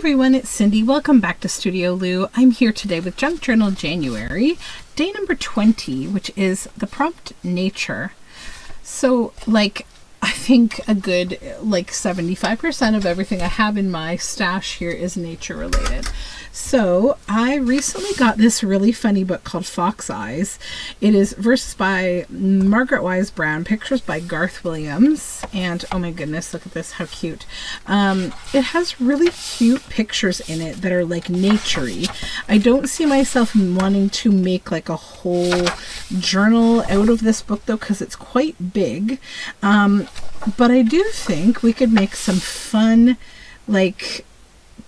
everyone, it's Cindy. Welcome back to Studioloo. I'm here today with Junk Journal January, day number 20, which is the prompt nature. So I think a good 75% of everything I have in my stash here is nature related. So I recently got this really funny book called Fox Eyes. It is verses by Margaret Wise Brown, pictures by Garth Williams, and oh my goodness, look at this, how cute. It has really cute pictures in it that are naturey. I don't see myself wanting to make a whole journal out of this book though, because it's quite big. But I do think we could make some fun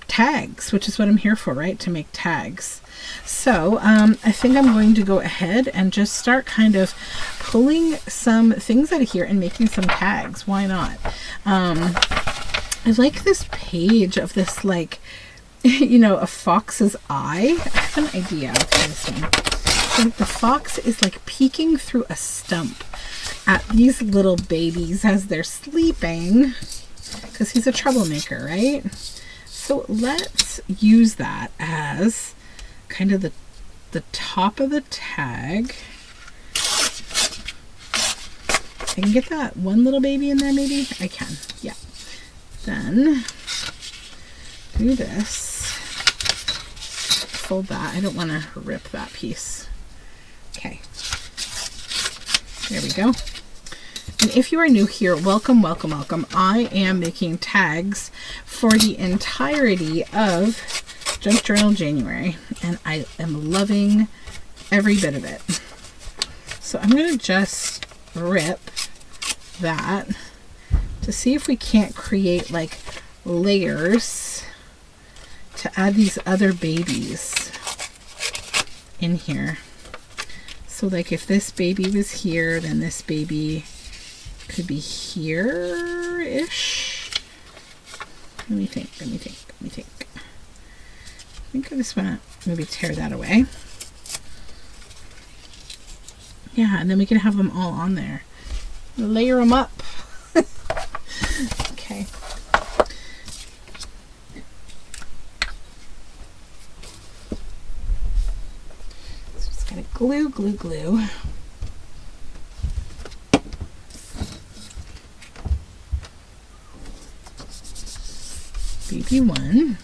tags, which is what I'm here for, right? To make tags. So I think I'm going to go ahead and just start kind of pulling some things out of here and making some tags. Why not? I like this page of this a fox's eye. I have an idea of this one. So the fox is peeking through a stump at these little babies as they're sleeping, because he's a troublemaker, right? So let's use that as kind of the top of the tag. I can get that one little baby in there, maybe? I can, yeah. Then do this. Fold that. I don't want to rip that piece. Okay. There we go. And if you are new here, welcome, welcome, welcome. I am making tags for the entirety of Junk Journal January, and I am loving every bit of it. So I'm going to just rip that to see if we can't create layers to add these other babies in here. So if this baby was here, then this baby could be here-ish. Let me think. I think I just want to maybe tear that away. Yeah, and then we can have them all on there. Layer them up. Okay. So just gotta glue. Baby 1.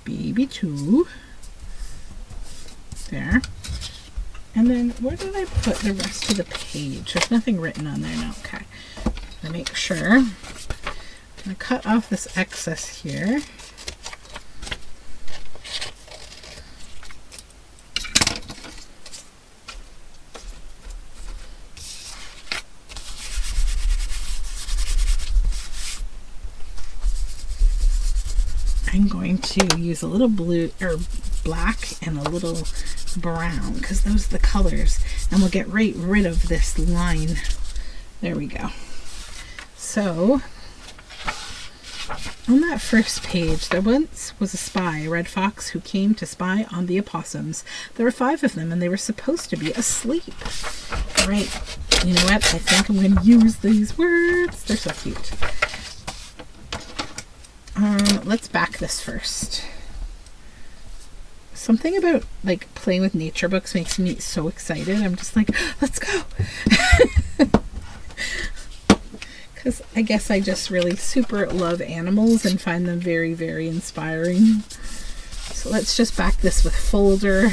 Baby 2. There. And then where did I put the rest of the page? There's nothing written on there now. Okay. I'm gonna make sure. I'm gonna cut off this excess here. I'm going to use a little blue or black and a little brown, because those are the colors, and we'll get right rid of this line. There we go. So on that first page, there once was a spy, a red fox, who came to spy on the opossums. There were 5 of them, and they were supposed to be asleep. All right, you know what? I think I'm going to use these words. They're so cute. Let's back this first. Something about playing with nature books makes me so excited. I'm just let's go. Because I guess I just really super love animals and find them very, very inspiring. So let's just back this with folder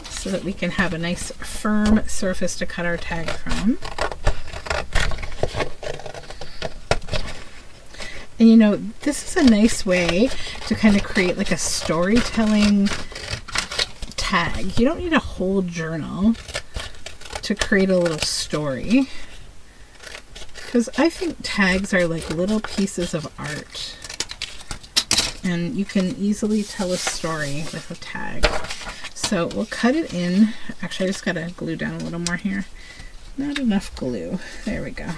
so that we can have a nice firm surface to cut our tag from. And this is a nice way to kind of create a storytelling tag. You don't need a whole journal to create a little story, because I think tags are little pieces of art, and you can easily tell a story with a tag. So we'll cut it in. Actually, I just gotta glue down a little more here. Not enough glue. There we go.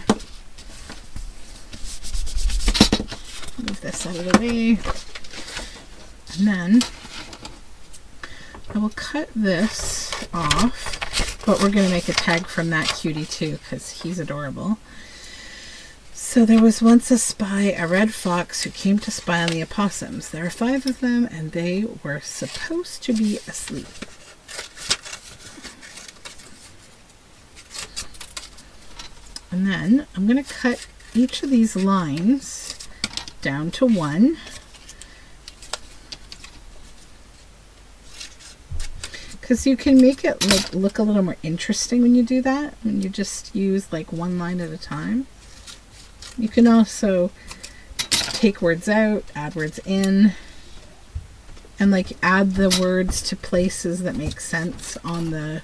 Move this out of the way, and then I will cut this off But we're going to make a tag from that cutie too, because he's adorable. So there was once a spy, a red fox, who came to spy on the opossums. There are 5 of them, and they were supposed to be asleep. And then I'm going to cut each of these lines down to 1. Because you can make it like look a little more interesting when you do that, when you just use like 1 line at a time. You can also take words out, add words in, and like add the words to places that make sense on the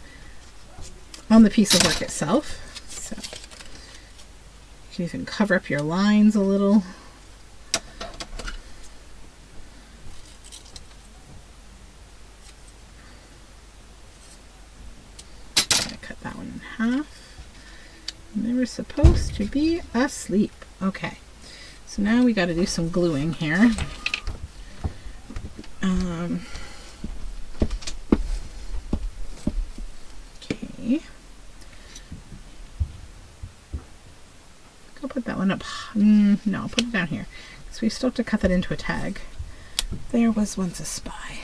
piece of work itself. So you can even cover up your lines a little. That one in half. And they were supposed to be asleep. Okay, so now we got to do some gluing here. Okay. Go put that one up. No, I'll put it down here. So we still have to cut that into a tag. There was once a spy.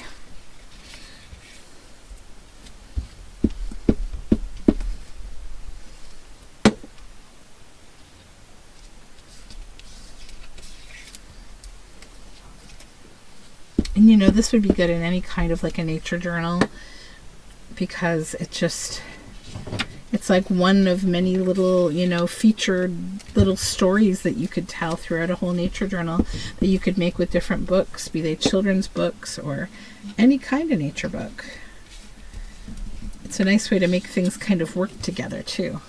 And you know, this would be good in any kind of like a nature journal, because it's like one of many little, you know, featured little stories that you could tell throughout a whole nature journal that you could make with different books, be they children's books or any kind of nature book. It's a nice way to make things kind of work together too.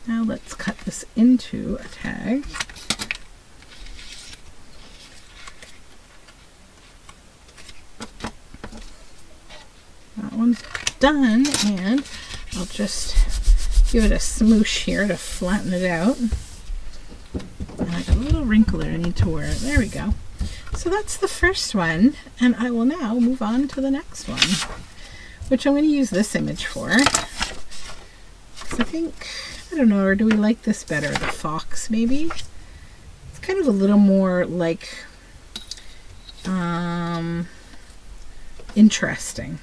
Now let's cut this into a tag. That one's done, and I'll just give it a smoosh here to flatten it out. And I got a little wrinkle there I need to wear. There we go. So that's the first one, and I will now move on to the next one, which I'm going to use this image for. Because I think, I don't know, or do we like this better? The fox, maybe? It's kind of a little more like interesting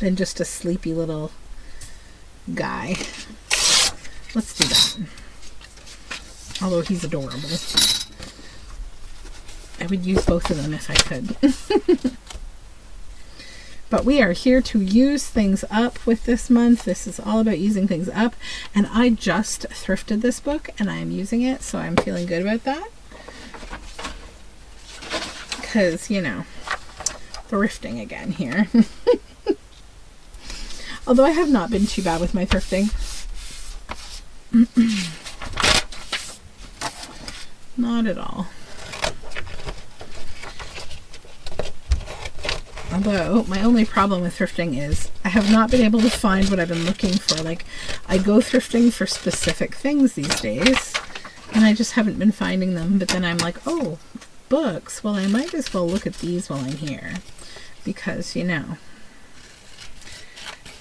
than just a sleepy little guy. Let's do that. Although he's adorable. I would use both of them if I could. But we are here to use things up with this month. This is all about using things up. And I just thrifted this book and I'm using it, so I'm feeling good about that. Because, you know, thrifting again here. Although I have not been too bad with my thrifting. Not at all. Although, my only problem with thrifting is I have not been able to find what I've been looking for. Like, I go thrifting for specific things these days, and I just haven't been finding them. But then I'm like, oh, books. Well, I might as well look at these while I'm here. Because, you know,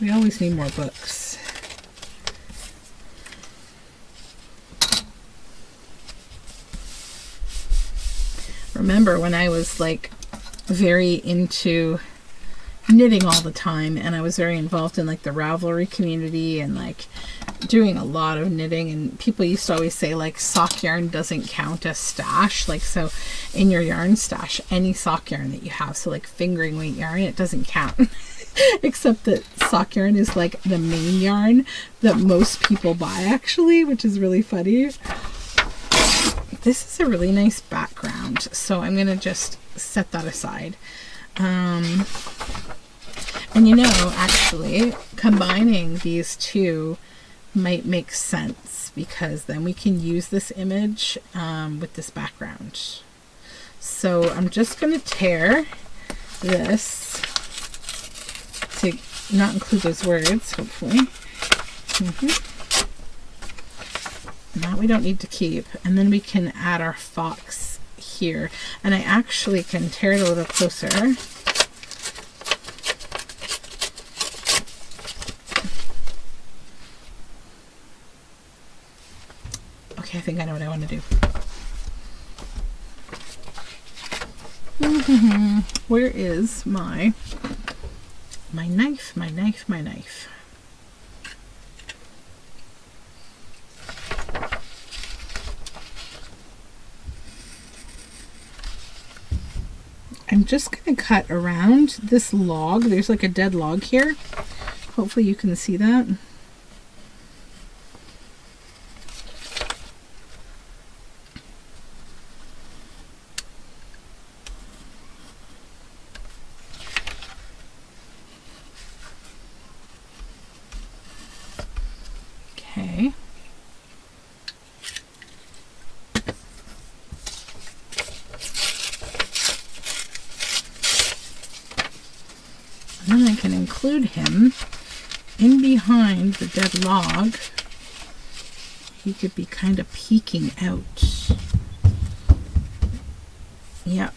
we always need more books. Remember when I was like very into knitting all the time, and I was very involved in like the Ravelry community and like doing a lot of knitting, and people used to always say like sock yarn doesn't count as stash. Like, so in your yarn stash, any sock yarn that you have, so like fingering weight yarn, it doesn't count. Except that sock yarn is like the main yarn that most people buy actually, which is really funny. This is a really nice background, so I'm gonna just set that aside. And you know, actually combining these two might make sense, because then we can use this image with this background. So I'm just going to tear this to not include those words, hopefully. That we don't need to keep. And then we can add our fox here. And I actually can tear it a little closer. Okay, I think I know what I want to do. Where is my knife? My knife. I'm just going to cut around this log. There's like a dead log here. Hopefully you can see that. Okay. And then I can include him in behind the dead log. He could be kind of peeking out. Yep.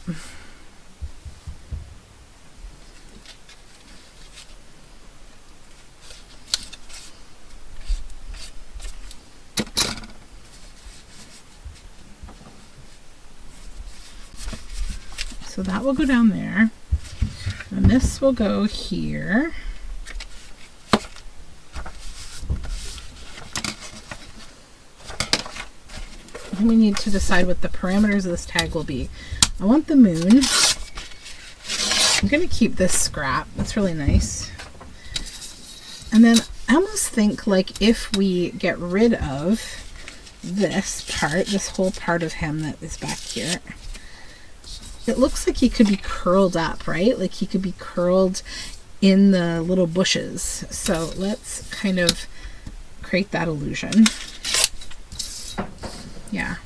So that will go down there. And this will go here. And we need to decide what the parameters of this tag will be. I want the moon. I'm going to keep this scrap. That's really nice. And then I almost think like if we get rid of this part, this whole part of him that is back here, it looks like he could be curled up, right? Like he could be curled in the little bushes. So let's kind of create that illusion. Yeah.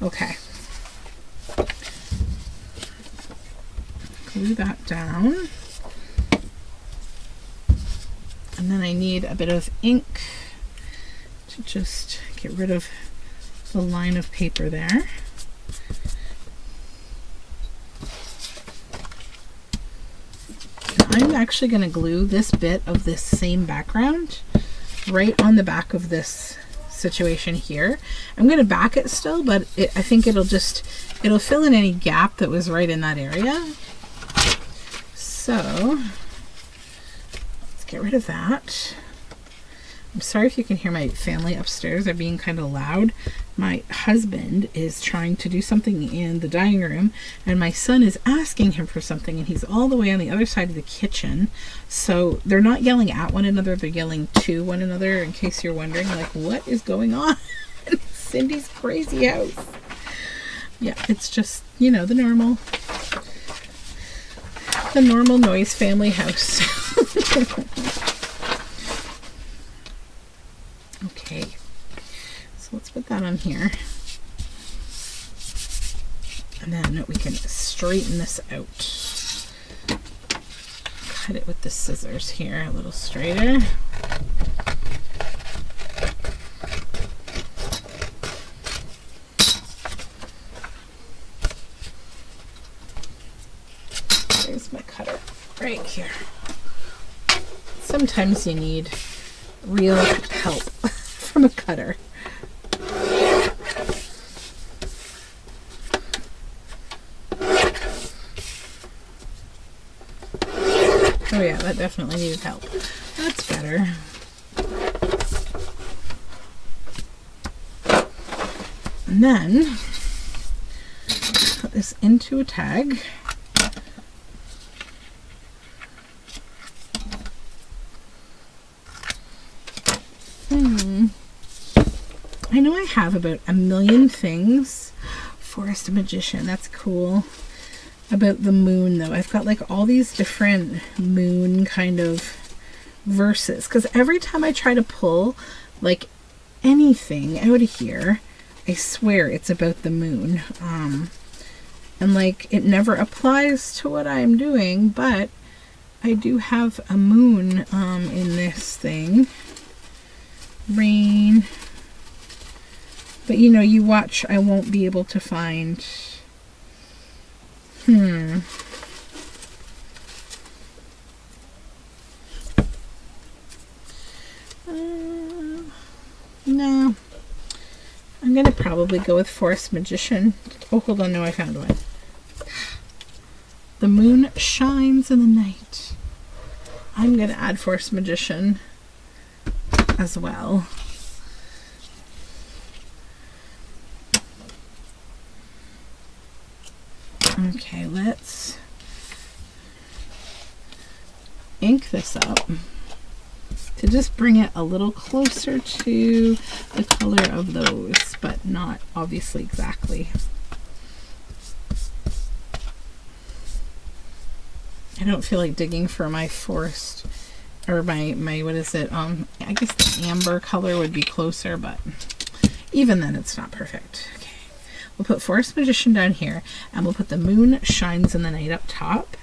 Okay. Glue that down. And then I need a bit of ink to just get rid of the line of paper there. I'm actually going to glue this bit of this same background right on the back of this situation here. I'm going to back it still, but I think it'll fill in any gap that was right in that area. So let's get rid of that. I'm sorry if you can hear my family upstairs. They're being kind of loud. My husband is trying to do something in the dining room, and my son is asking him for something, and he's all the way on the other side of the kitchen. So they're not yelling at one another, they're yelling to one another, in case you're wondering, like, what is going on in Cindy's crazy house? Yeah, it's just, you know, the normal noise family house. Okay, so let's put that on here. And then we can straighten this out. Cut it with the scissors here a little straighter. There's my cutter right here. Sometimes you need real help from a cutter. Oh yeah, that definitely needed help. That's better. And then put this into a tag. I know I have about a million things. Forest Magician, that's cool. About the moon though, I've got like all these different moon kind of versus, because every time I try to pull like anything out of here, I swear it's about the moon. And like it never applies to what I'm doing, but I do have a moon in this thing. Rain. But you know, you watch, I won't be able to find. No. I'm going to probably go with Forest Magician. Oh, hold on. No, I found one. The moon shines in the night. I'm going to add Forest Magician as well. Okay, let's ink this up to just bring it a little closer to the color of those, but not obviously exactly. I don't feel like digging for my forest or my what is it? I guess the amber color would be closer, but even then it's not perfect. Okay. We'll put Forest Magician down here, and we'll put the moon shines in the night up top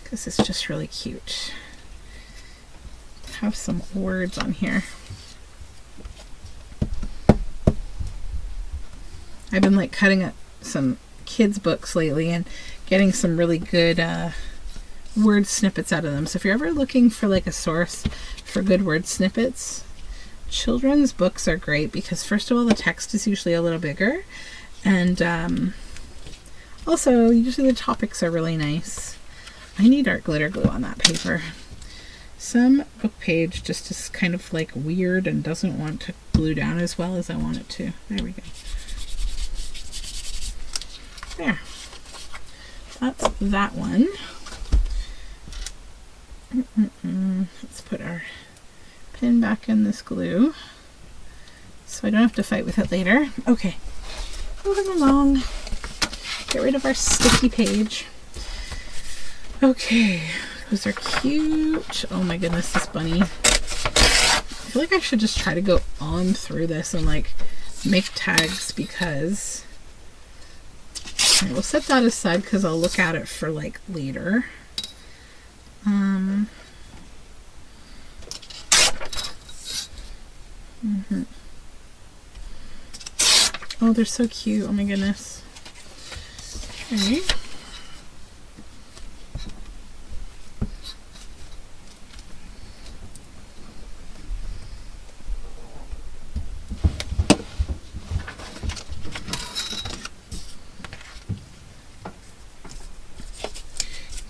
because it's just really cute. Have some words on here. I've been like cutting up some kids books lately and getting some really good word snippets out of them. So if you're ever looking for like a source for good word snippets, children's books are great because first of all, the text is usually a little bigger, and also usually the topics are really nice. I need art glitter glue on that paper. Some book page just is kind of like weird and doesn't want to glue down as well as I want it to. There we go. There. That's that one. Let's put our pin back in this glue so I don't have to fight with it later. Okay, moving along. Get rid of our sticky page. Okay, those are cute. Oh my goodness, this bunny. I feel like I should just try to go on through this and like make tags because right, we'll set that aside because I'll look at it for like later. Oh, they're so cute. Oh my goodness. Okay.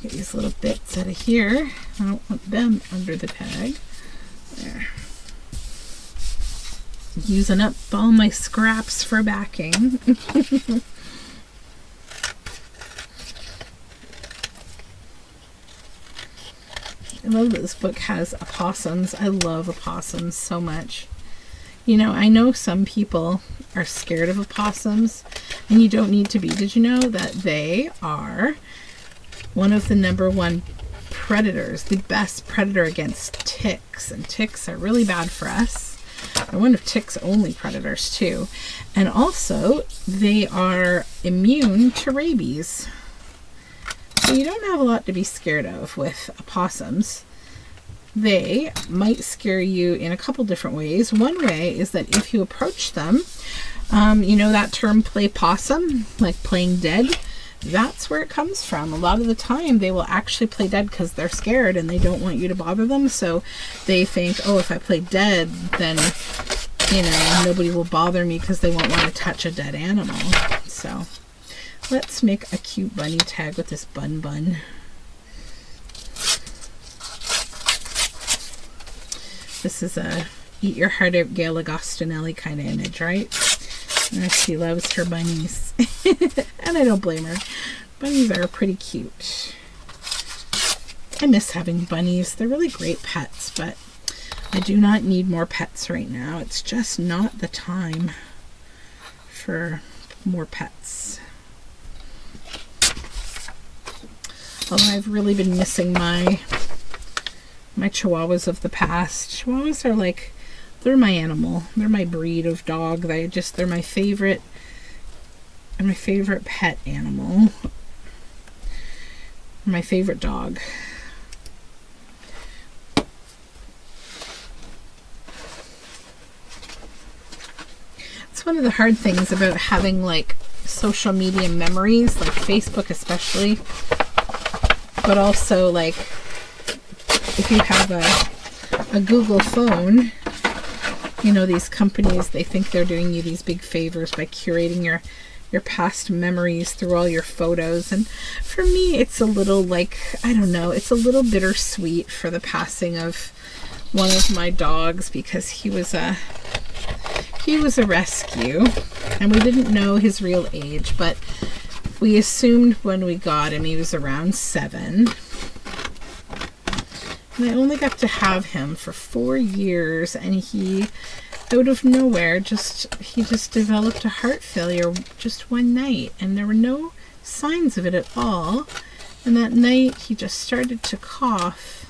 Get these little bits out of here. I don't want them under the tag. There. Using up all my scraps for backing. I love that this book has opossums. I love opossums so much. You know, I know some people are scared of opossums, and you don't need to be. Did you know that they are one of the #1 predators, the best predator against ticks, and ticks are really bad for us. They're one of ticks' only predators too, and also they are immune to rabies. So you don't have a lot to be scared of with opossums. They might scare you in a couple different ways. One way is that if you approach them, you know that term play possum, like playing dead? That's where it comes from. A lot of the time they will actually play dead because they're scared and they don't want you to bother them. So they think, oh, if I play dead, then, you know, nobody will bother me because they won't want to touch a dead animal. So let's make a cute bunny tag with this bun bun. This is a eat your heart out Gail Agostinelli kind of image, right? She loves her bunnies. And I don't blame her. Bunnies are pretty cute. I miss having bunnies. They're really great pets, but I do not need more pets right now. It's just not the time for more pets. Although I've really been missing my my Chihuahuas of the past. Chihuahuas are like, they're my animal. They're my breed of dog. They're my favorite. They're my favorite pet animal. My favorite dog. It's one of the hard things about having like social media memories, like Facebook especially, but also like if you have a Google phone, you know, these companies, they think they're doing you these big favors by curating your past memories through all your photos. And for me, it's a little like, I don't know, it's a little bittersweet for the passing of one of my dogs, because he was a rescue and we didn't know his real age, but we assumed when we got him he was around 7. And I only got to have him for 4 years, and he, out of nowhere, he just developed a heart failure just one night, and there were no signs of it at all. And that night he just started to cough,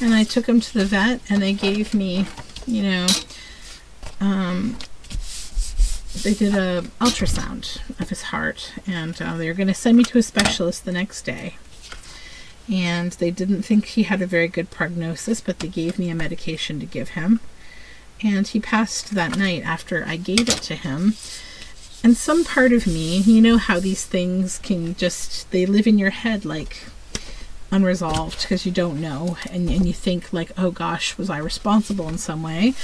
and I took him to the vet, and they gave me, you know, they did a ultrasound of his heart, and they were going to send me to a specialist the next day. And they didn't think he had a very good prognosis, but they gave me a medication to give him. And he passed that night after I gave it to him. And some part of me, you know how these things can just, they live in your head like unresolved because you don't know. And you think like, oh gosh, was I responsible in some way?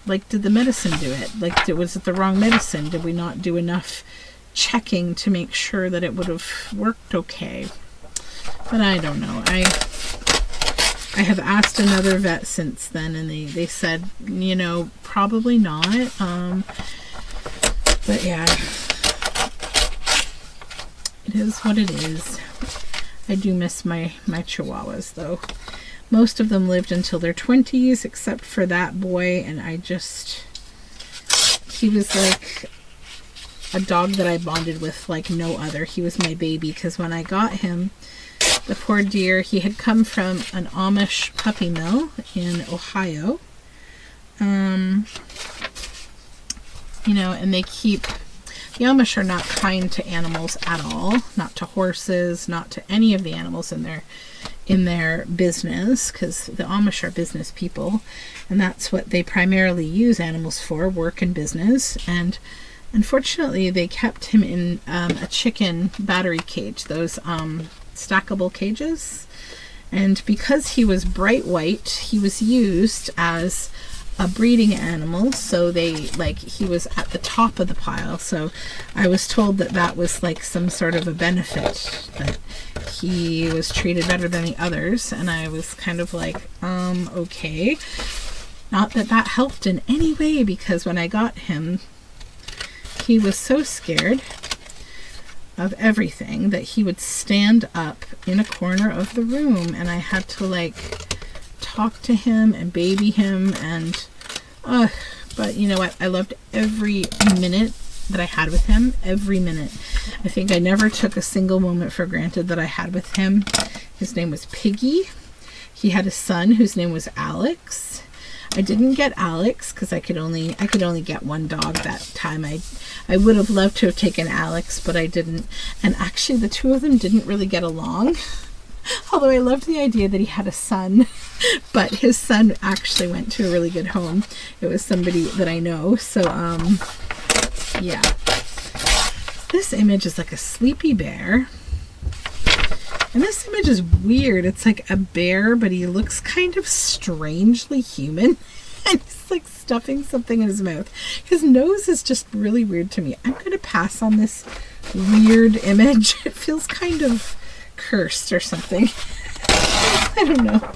Like, did the medicine do it? Like, was it the wrong medicine? Did we not do enough checking to make sure that it would have worked okay? But I don't know. I have asked another vet since then, and they said, you know, probably not. But yeah, it is what it is. I do miss my Chihuahuas, though. Most of them lived until their 20s, except for that boy, and he was like a dog that I bonded with like no other. He was my baby, because when I got him, the poor dear, he had come from an Amish puppy mill in Ohio. You know, and the Amish are not kind to animals at all, not to horses, not to any of the animals in their business, because the Amish are business people, and that's what they primarily use animals for, work and business. And unfortunately, they kept him in a chicken battery cage, those stackable cages, and because he was bright white, he was used as a breeding animal, so he was at the top of the pile. So I was told that was like some sort of a benefit, that he was treated better than the others, and I was kind of like, okay. Not that helped in any way, because when I got him, he was so scared of everything that he would stand up in a corner of the room, and I had to like talk to him and baby him, and but you know what, I loved every minute that I had with him, every minute. I think I never took a single moment for granted that I had with him. His name was Piggy. He had a son whose name was Alex. I didn't get Alex because I could only get one dog that time. I would have loved to have taken Alex, but I didn't. And actually, the two of them didn't really get along. Although I loved the idea that he had a son, but his son actually went to a really good home. It was somebody that I know. So, yeah. This image is like a sleepy bear. And this image is weird. It's like a bear, but he looks kind of strangely human. And he's like stuffing something in his mouth. His nose is just really weird to me. I'm going to pass on this weird image. It feels kind of cursed or something. I don't know.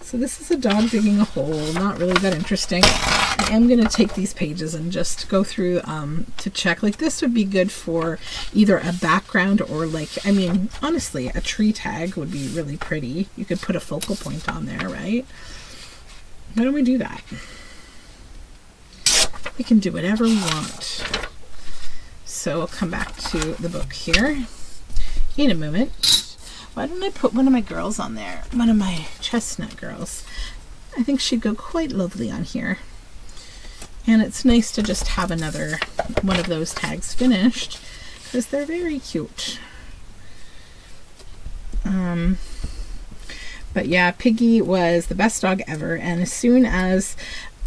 So this is a dog digging a hole. Not really that interesting. I am going to take these pages and just go through to check. Like, this would be good for either a background or, like, I mean, honestly, a tree tag would be really pretty. You could put a focal point on there, right? Why don't we do that? We can do whatever we want. So we'll come back to the book here in a moment. Why don't I put one of my girls on there? One of my chestnut girls. I think she'd go quite lovely on here. And it's nice to just have another one of those tags finished because they're very cute. But yeah, Piggy was the best dog ever. And as soon as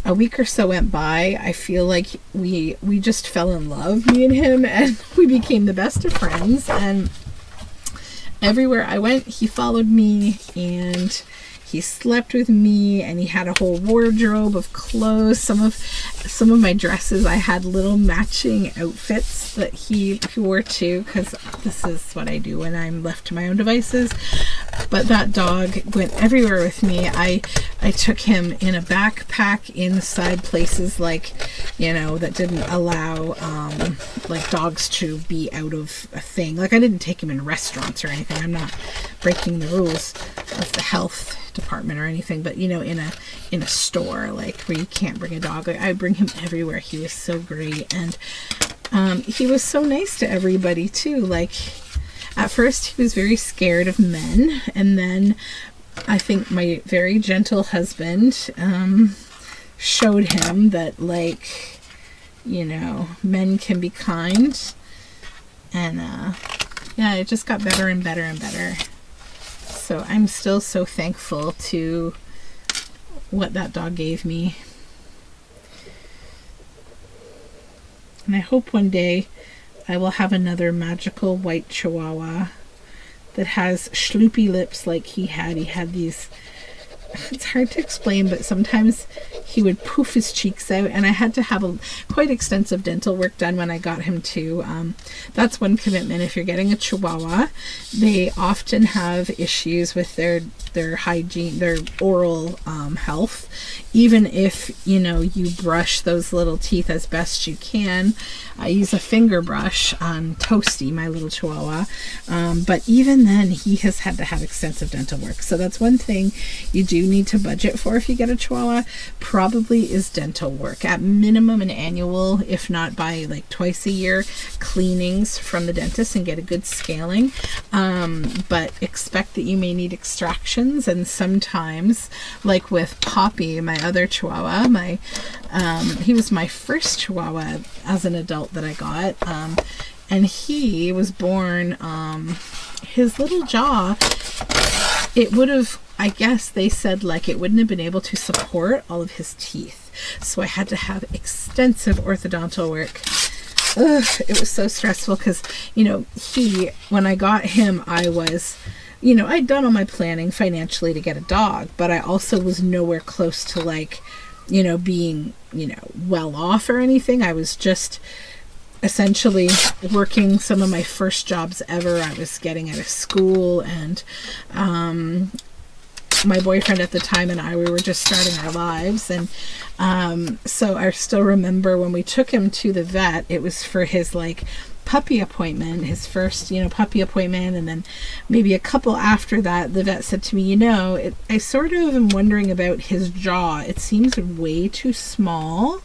a week or so went by, I feel like we just fell in love, me and him, and we became the best of friends. And everywhere I went, he followed me, and he slept with me, and he had a whole wardrobe of clothes. Some of my dresses, I had little matching outfits that he wore too, because this is what I do when I'm left to my own devices. But that dog went everywhere with me. I took him in a backpack inside places like, that didn't allow like dogs to be out of a thing. Like I didn't take him in restaurants or anything. I'm not breaking the rules of the health department or anything, but in a store like where you can't bring a dog. I bring him everywhere. He was so great, and he was so nice to everybody too. Like at first he was very scared of men, and then I think my very gentle husband showed him that men can be kind, and yeah, it just got better and better and better. So I'm still so thankful to what that dog gave me. And I hope one day I will have another magical white Chihuahua that has schloopy lips like he had. He had these, it's hard to explain, but sometimes he would poof his cheeks out, and I had to have a quite extensive dental work done when I got him too. That's one commitment. If you're getting a Chihuahua, they often have issues with their hygiene, their oral health. Even if you brush those little teeth as best you can. I use a finger brush on Toasty, my little Chihuahua, but even then he has had to have extensive dental work. So that's one thing you do need to budget for if you get a Chihuahua, probably is dental work. At minimum an annual, if not by like twice a year, cleanings from the dentist and get a good scaling. But expect that you may need extractions, and sometimes, like with Poppy, my other Chihuahua, he was my first Chihuahua as an adult that I got, and he was born, his little jaw, it would have, I guess they said it wouldn't have been able to support all of his teeth, so I had to have extensive orthodontal work. It was so stressful because when I got him, I was, I'd done all my planning financially to get a dog, but I also was nowhere close to being well off or anything. I was just essentially working some of my first jobs ever. I was getting out of school, and my boyfriend at the time and I, we were just starting our lives. And so I still remember when we took him to the vet, it was for his puppy appointment, his first puppy appointment, and then maybe a couple after that, the vet said to me, I sort of am wondering about his jaw. It seems way too small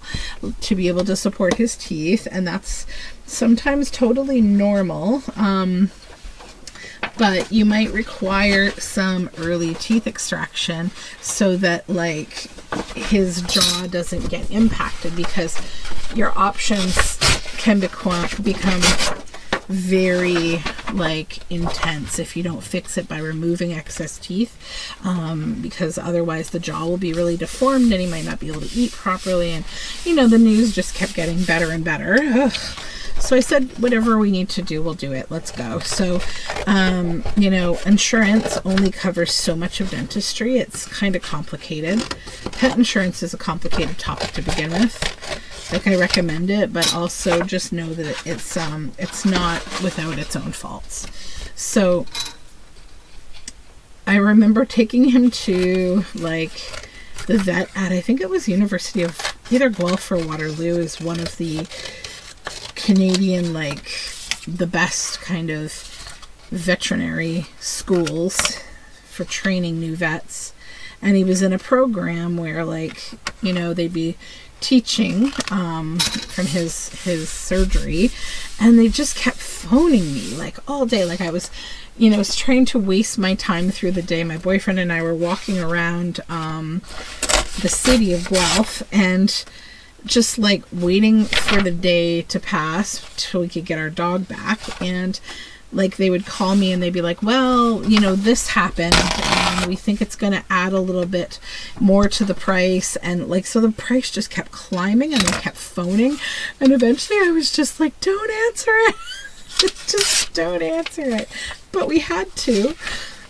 to be able to support his teeth, and that's sometimes totally normal. But you might require some early teeth extraction so that his jaw doesn't get impacted, because your options can become very intense if you don't fix it by removing excess teeth, because otherwise the jaw will be really deformed and he might not be able to eat properly. And the news just kept getting better and better. Ugh. So I said, whatever we need to do, we'll do it. Let's go. So, insurance only covers so much of dentistry. It's kind of complicated. Pet insurance is a complicated topic to begin with. I recommend it, but also just know that it's not without its own faults. So I remember taking him to the vet at, I think it was University of either Guelph or Waterloo, is one of the Canadian, the best kind of veterinary schools for training new vets. and he was in a program where, like, you know, they'd be teaching from his surgery, and they just kept phoning me like all day. Like I was, you know, was trying to waste my time through the day. My boyfriend and I were walking around the city of Guelph and just like waiting for the day to pass till we could get our dog back. And like they would call me and they'd be like, well, you know, this happened and we think it's going to add a little bit more to the price. And like, so the price just kept climbing and they kept phoning. And eventually I was just like, don't answer it. Just don't answer it. But we had to.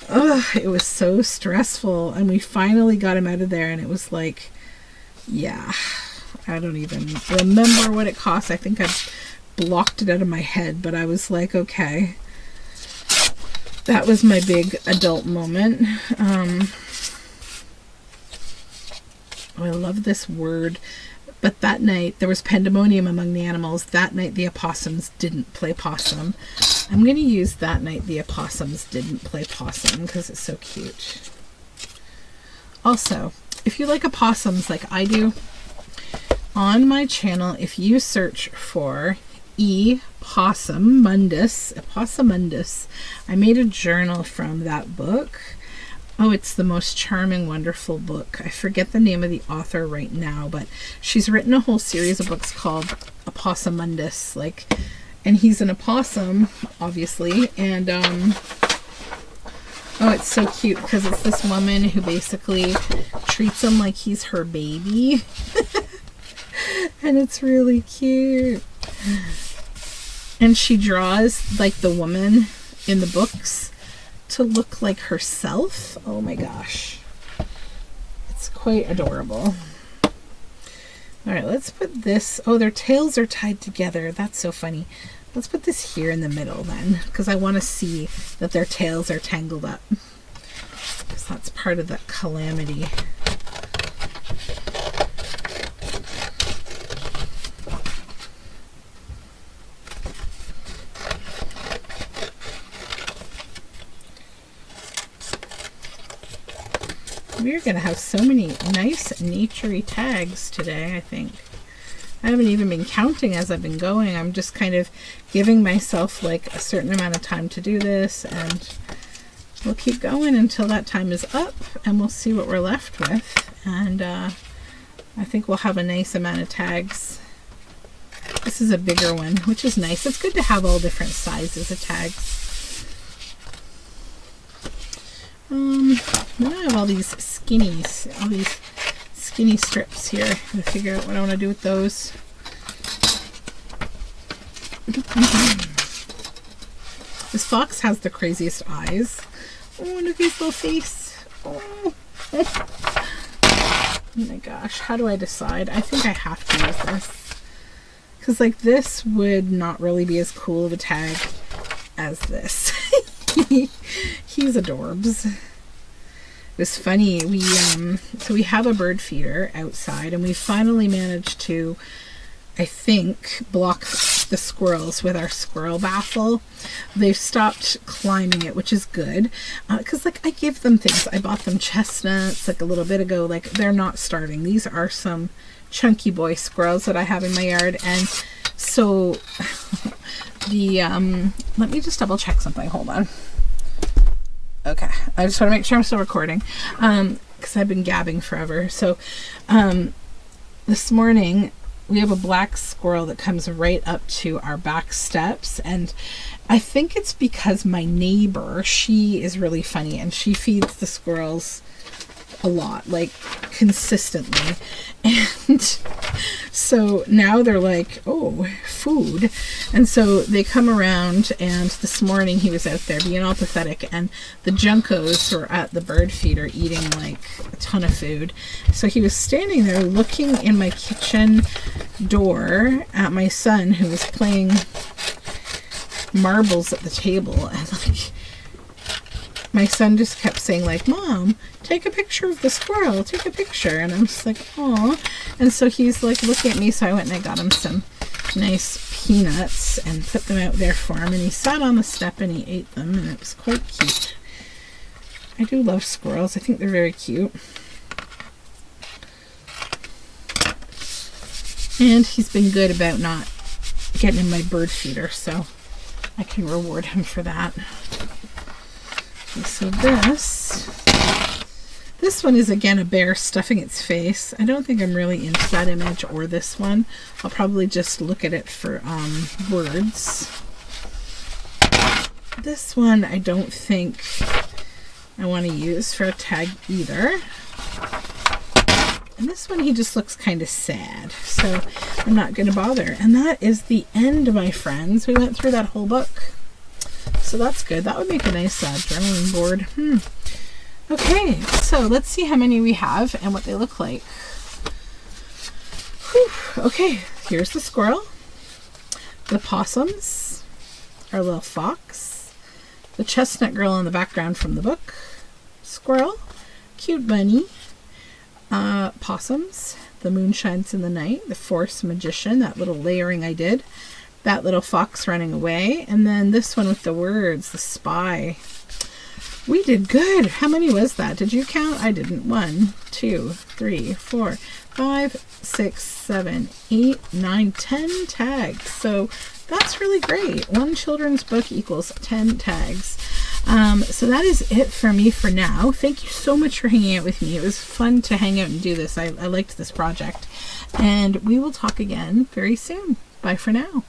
Ugh, it was so stressful. And we finally got him out of there. And it was like, yeah, I don't even remember what it cost. I think I blocked it out of my head. But I was like, okay. That was my big adult moment. Oh, I love this word. But that night, there was pandemonium among the animals. That night, the opossums didn't play possum. I'm going to use that night, the opossums didn't play possum because it's so cute. Also, if you like opossums like I do, on my channel, if you search for Opossum Mundus, I made a journal from that book. Oh, it's the most charming, wonderful book. I forget the name of the author right now, but she's written a whole series of books called Opossum Mundus, like, and he's an opossum, obviously, and oh, it's so cute because it's this woman who basically treats him like he's her baby, and it's really cute. And she draws like the woman in the books to look like herself. Oh my gosh. It's quite adorable. All right, let's put this. Oh, their tails are tied together. That's so funny. Let's put this here in the middle then, because I want to see that their tails are tangled up. Because that's part of that calamity. We're going to have so many nice naturey tags today, I think. I haven't even been counting as I've been going. I'm just kind of giving myself like a certain amount of time to do this, and we'll keep going until that time is up, and we'll see what we're left with. And I think we'll have a nice amount of tags. This is a bigger one, which is nice. It's good to have all different sizes of tags. Then I have all these skinny strips here. I'm going to figure out what I want to do with those. This fox has the craziest eyes. Oh, look at his little face. Oh. Oh my gosh, how do I decide? I think I have to use this. Because like this would not really be as cool of a tag as this. He's adorbs. It was funny, so we have a bird feeder outside, and we finally managed to, I think, block the squirrels with our squirrel baffle. They've stopped climbing it, which is good, because like I give them things. I bought them chestnuts like a little bit ago. Like, they're not starving. These are some chunky boy squirrels that I have in my yard, and so the let me just double check something. Hold on. Okay, I just want to make sure I'm still recording, because I've been gabbing forever. So this morning we have a black squirrel that comes right up to our back steps, and I think it's because my neighbor, she is really funny, and she feeds the squirrels a lot, like consistently. And so now they're like, oh, food. And so they come around, and this morning he was out there being all pathetic, and the junkos were at the bird feeder eating like a ton of food. So he was standing there looking in my kitchen door at my son, who was playing marbles at the table, and like my son just kept saying like, Mom, take a picture of the squirrel, take a picture. And I'm just like, aw. And so he's like looking at me, so I went and I got him some nice peanuts and put them out there for him, and he sat on the step and he ate them, and it was quite cute. I do love squirrels. I think they're very cute. And he's been good about not getting in my bird feeder, so I can reward him for that. Okay, so this one is again a bear stuffing its face. I don't think I'm really into that image or this one. I'll probably just look at it for words. This one I don't think I want to use for a tag either. And this one, he just looks kind of sad, so I'm not going to bother. And that is the end, my friends. We went through that whole book, so that's good. That would make a nice journaling board. Okay, so let's see how many we have and what they look like. Whew. Okay, here's the squirrel, the possums, our little fox, the chestnut girl in the background from the book, squirrel, cute bunny, possums, the moon shines in the night, the forest magician, that little layering I did, that little fox running away, and then this one with the words, the spy. We did good. How many was that? Did you count? I didn't. 1, 2, 3, 4, 5, 6, 7, 8, 9, 10 tags. So that's really great. One children's book equals 10 tags. So that is it for me for now. Thank you so much for hanging out with me. It was fun to hang out and do this. I liked this project. And we will talk again very soon. Bye for now.